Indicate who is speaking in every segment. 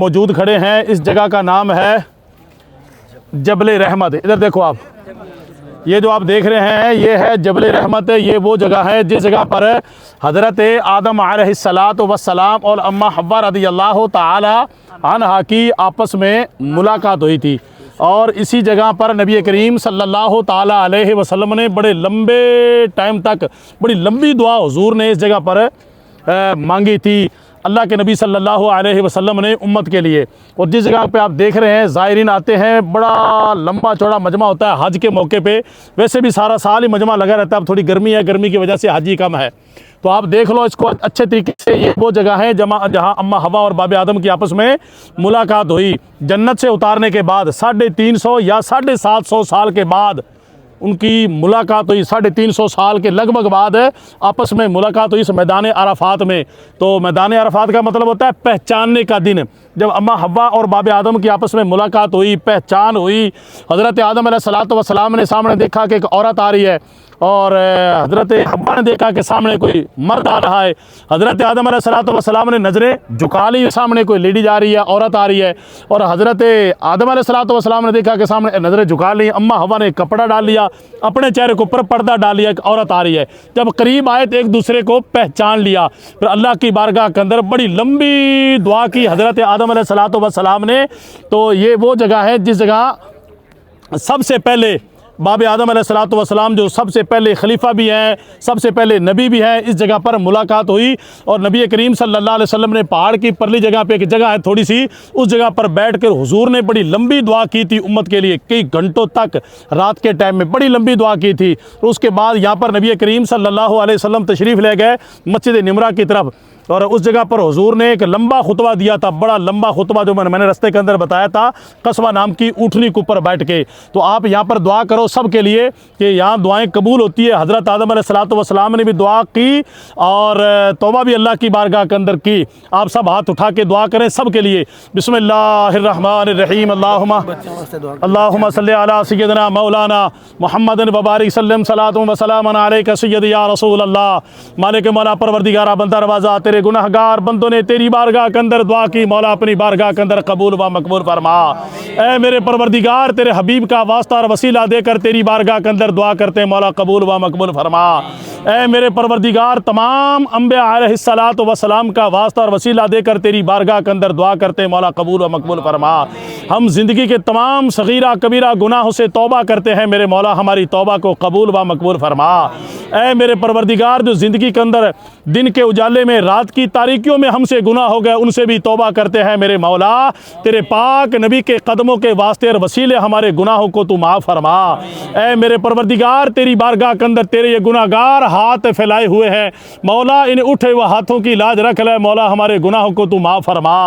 Speaker 1: मौजूद खड़े हैं। इस जगह का नाम है जबल रहमत। इधर देखो आप, ये जो आप देख रहे हैं ये है जबल रहमत। ये वो जगह है जिस जगह पर हज़रत आदम अलैहिस्सलातु वस्सलाम और अम्मा हव्वा रज़ियल्लाहु ताला अन्हा की आपस में मुलाकात हुई थी। और इसी जगह पर नबी करीम सल्लल्लाहु ताला अलैहि वसल्लम ने बड़े लंबे टाइम तक बड़ी लंबी दुआ हुजूर ने इस जगह पर मांगी थी अल्लाह के नबी सल्लल्लाहु अलैहि वसल्लम ने उम्मत के लिए। और जिस जगह पे आप देख रहे हैं ज़ायरीन आते हैं, बड़ा लंबा चौड़ा मजमा होता है हज के मौके पे। वैसे भी सारा साल ही मजमा लगा रहता है, अब थोड़ी गर्मी है, गर्मी की वजह से हाजी कम है। तो आप देख लो इसको अच्छे तरीके से। ये वो जगह है जहाँ अम्मा हवा और बाब आदम की आपस में मुलाकात हुई जन्नत से उतारने के बाद। 350 या 750 साल के बाद उनकी मुलाकात हुई। 350 साल के लगभग बाद आपस में मुलाकात हुई इस मैदान अराफात में। तो मैदान अराफात का मतलब होता है पहचानने का दिन। जब अम्मा हव्वा और बाब आदम की आपस में मुलाकात हुई, पहचान हुई, हज़रत आदम अलैहिस्सलातु वस्सलाम ने सामने देखा कि एक औरत आ रही है और हज़रत हव्वा ने देखा कि सामने कोई मर्द आ रहा है। हज़रत आदम अलैहिस्सलातु वस्सलाम ने नज़रें झुका ली, सामने कोई लेडी जा रही है, औरत आ रही है। और हज़रत आदम अलैहिस्सलातु वस्सलाम ने देखा कि सामने नज़रें झुका ली। अम्मा हव्वा ने कपड़ा डाल लिया, अपने चेहरे के ऊपर पर्दा डाल लिया, एक औरत आ रही है। जब करीब आए तो एक दूसरे को पहचान लिया। फिर अल्लाह की बारगाह के अंदर बड़ी लंबी दुआ की हज़रत आदम अलैहिस्सलातु वस्सलाम ने। तो ये वो जगह है जिस जगह सबसे पहले बाब आदम अलैहिस्सलातु वस्सलाम जो सबसे पहले खलीफा भी हैं, सबसे पहले नबी भी हैं, इस जगह पर मुलाकात हुई। और नबी करीम सल्लल्लाहु अलैहि वसल्लम ने पहाड़ की परली जगह पे एक जगह है थोड़ी सी, उस जगह पर बैठ कर हुजूर ने बड़ी लंबी दुआ की थी उम्मत के लिए। कई घंटों तक रात के टाइम में बड़ी लंबी दुआ की थी। उसके बाद यहाँ पर नबी करीम सल्लल्लाहु अलैहि वसल्लम तशरीफ़ ले गए मस्जिद निमरा की तरफ। और उस जगह पर हुजूर ने एक लंबा खुतबा दिया था, बड़ा लंबा खुतबा जो मैंने रास्ते के अंदर बताया था, कस्बा नाम की ऊँटनी के ऊपर बैठ के। तो आप यहाँ पर दुआ करो सब के लिए कि यहाँ दुआएं कबूल होती है। हज़रत आदम अलैहिस्सलातु वस्सलाम ने भी दुआ की और तौबा भी अल्लाह की बारगाह के अंदर की। आप सब हाथ उठा के दुआ करें सब के लिए। बिस्मिल्लाहिर्रहमानिर्रहीम। अल्लाहुम्मा सल्ली अला सय्यदिना मौलाना मुहम्मदिन व बारिक सल्लम सलातुम व सलामन अलैका सय्यदी या रसूल अल्लाह। मालिक मौला परवरदिगारा बंदा नवाज़ा, तेरे गुनहगार बंदों ने तेरी बारगाह के अंदर दुआ की, मौला अपनी बारगाह के अंदर कबूल व मकबूल फरमा। ऐ मेरे परवरदिगार तेरे हबीब का वास्ता और वसीला देकर तेरी बारगाह के अंदर दुआ करते हैं, मौला कबूल व मकबूल फरमा। ऐ मेरे परवरदिगार तमाम अंबिया अलैहिस्सलातु वस्सलाम का वास्ता और वसीला देकर तेरी बारगाह के अंदर दुआ करते हैं, मौला कबूल व मकबूल फरमा। हम ज़िंदगी के तमाम सगीरा कबीरा गुनाहों से तौबा करते हैं, मेरे मौला हमारी तौबा को कबूल व मकबूल फरमा। ऐ मेरे परवरदिगार जो ज़िंदगी के अंदर दिन के उजाले में रात की तारीकियों में हमसे गुनाह हो गए उनसे भी तौबा करते हैं, मेरे मौला तेरे पाक नबी के कदमों के वास्ते और वसीले हमारे गुनाहों को तू माफ़ फरमा। ऐ मेरे परवरदिगार तेरी बारगाह के अंदर तेरे ये गुनाहगार हाथ फैलाए हुए हैं, मौला इन उठे हुए हाथों की लाज रख ले, मौला हमारे गुनाहों को तू माफ़ फरमा।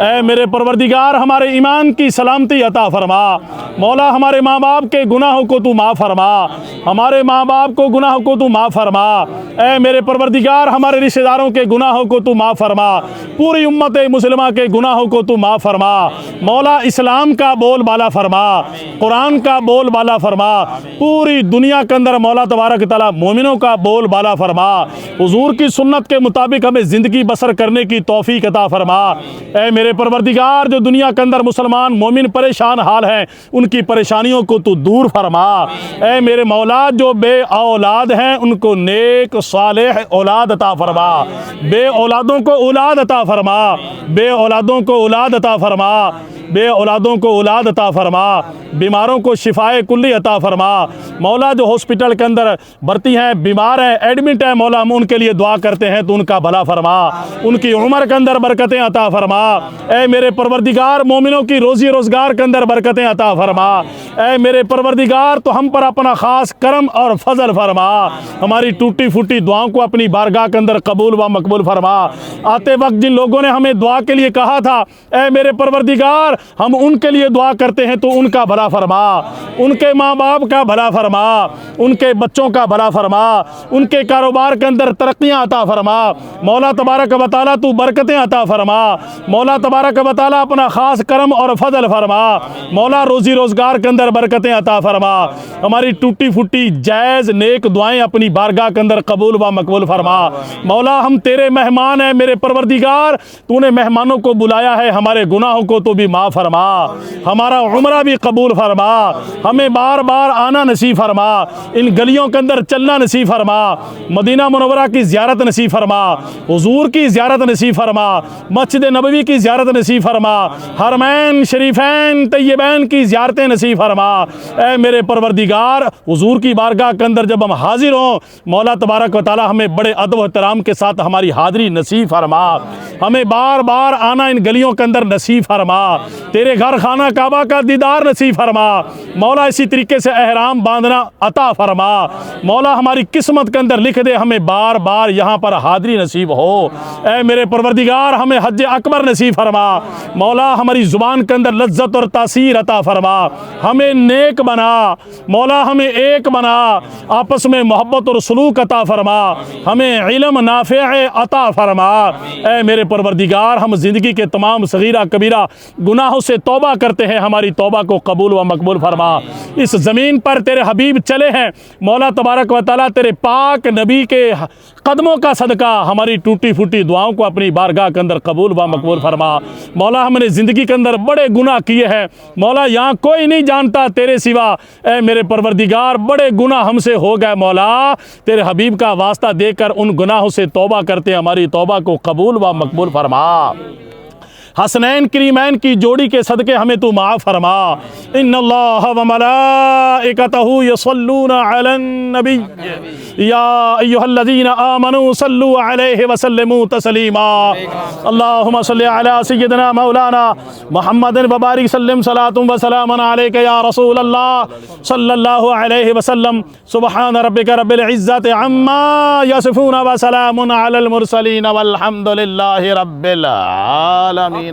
Speaker 1: ऐ मेरे परवरदिगार हमारे ईमान की सलामती अता फरमा, मौला हमारे माँ बाप के गुनाहों को तू माफ़ फरमा, हमारे माँ बाप को गुनाहों को तू माफ़ फरमा। ऐ मेरे परवरदिगार हमारे रिश्तेदारों के गुनाहों को तू माफ़ फरमा, पूरी उम्मत मुसलिमा के गुनाहों को तू माफ़ फरमा। मौला इस्लाम का बोल बाला फरमा, कुरान का बोल बाला फरमा, पूरी दुनिया के अंदर मौला तबारक तआला मोमिनों का बोल बाला फरमा। हुजूर की सुन्नत के मुताबिक हमें ज़िंदगी बसर करने की तौफीक अता फरमा। ऐ मेरे परवरदिगार जो दुनिया के अंदर मुसलमान मोमिन परेशान हाल हैं उनकी परेशानियों को तू दूर फरमा। ऐ मेरे मौला जो बे औलाद हैं उनको नेक सालेह औलाद अता फरमा, बे औलादों को औलाद अता फरमा, बे औलादों को औलाद अता फरमा, बे औलादों को औलाद अता फरमा, बीमारों को शिफाए कुल्ली अता फरमा। मौला जो हॉस्पिटल के अंदर भर्ती हैं, बीमार हैं, एडमिट हैं, मौला हम उनके लिए दुआ करते हैं तो उनका भला फरमा, उनकी उम्र के अंदर बरकतें अता फरमा। ऐ मेरे परवरदिगार मोमिनों की रोज़ी रोज़गार के अंदर बरकतें अता फरमा। ऐ मेरे परवरदिगार तो हम पर अपना ख़ास करम और फजल फरमा, हमारी टूटी फूटी दुआओं को अपनी बारगाह के अंदर कबूल व मकबूल फरमा। आते वक्त जिन लोगों ने हमें दुआ के लिए कहा था, ऐ मेरे परवरदिगार हम उनके लिए दुआ करते हैं तो उनका भला फरमा, उनके माँ बाप का भला फरमा, उनके बच्चों का भला फरमा, उनके कारोबार के अंदर तरक्कियाँ अता फरमा। मौला तबारक व तआला तू बरकतें अता फरमा। मौला तबारक व तआला अपना ख़ास करम और फजल फरमा। मौला रोज़ी रोज़गार के अंदर बरकतें अता फरमा। हमारी टूटी फूटी जायज़ नेक दुआएं अपनी बारगाह के अंदर कबूल व मकबूल फरमा। मौला हम तेरे मेहमान हैं मेरे परवरदिगार, तूने मेहमानों को बुलाया है, हमारे गुनाहों को तो भी माफ़ फरमा, हमारा उम्रा भी कबूल फरमा, हमें बार बार आना नसीब फरमा, इन गलियों के अंदर चलना नसीब फरमा, मदीना मुनव्वरा की ज़ियारत नसीब फरमा, हुजूर की ज़ियारत नसीब फरमा, मस्जिद नबवी की ज़ियारत नसीब फरमा, हरमैन शरीफैन तैयबैन की ज़ियारतें नसीब फरमा। ऐ मेरे परवरदिगार, हुजूर की बारगाह के अंदर जब हम हाजिर हों, मौला तबारक व तआला हमें बड़े अदब व एहतराम के साथ हमारी हाज़िरी नसीब फरमा, हमें बार बार आना इन गलियों के अंदर नसीब फरमा, तेरे घर खाना काबा का दीदार नसीब फरमा। मौला इसी तरीके से एहराम बांधना अता फरमा। मौला हमारी किस्मत के अंदर लिख दे हमें बार बार यहाँ पर हाज़िरी नसीब हो। ऐ मेरे परवरदिगार, हमें हज अकबर नसीब फरमा। मौला हमारी ज़ुबान के अंदर लज्जत और तासीर अता फरमा, हमें नेक बना। मौला हमें एक बना, आपस में मोहब्बत और सलूक अता फरमा, हमें इल्म नाफ़े अता फरमा। ऐ मेरे परवरदिगार, हम ज़िंदगी के तमाम सगीरा कबीरा गुनाहों से तौबा करते हैं, हमारी तौबा को कबूल व मकबूल फरमा। इस ज़मीन पर तेरे हबीब चले हैं, मौला तबारक व तआला तेरे पाक नबी के कदमों का सदका हमारी टूटी फूटी दुआओं को अपनी बारगाह के अंदर कबूल व मकबूल फरमा। मौला हमने ज़िंदगी के अंदर बड़े गुनाह किए हैं, मौला यहाँ कोई नहीं जानता तेरे सिवा। ऐ मेरे परवरदिगार, बड़े गुनाह हमसे हो गए, मौला तेरे हबीब का वास्ता देकर उन गुनाहों से तौबा करते, हमारी तौबा को कबूल व मकबूल फरमा। हसनैन करीमैन की जोड़ी के सदके हमें तू माफ़ फरमा। इन्नल्लाह व मलाइकतहु यसल्लूना अलन नबी या अय्युहल्लज़ीना आमनू सल्लू अलैहि व सल्लिमू तस्लीमा। अल्लाहुम्मा सल्लि अला सय्यिदिना मौलाना मुहम्मदिन व बारिक सल्लिम सलातुम व सलामुन अलैका या रसूल अल्लाह सल्लल्लाहु अलैहि वसल्लम। सुब्हान रब्बिका रब्बिल इज़्ज़ति अम्मा यसिफून व सलामुन अलल मुरसलीन वल्हम्दुलिल्लाहि रब्बिल आलमीन।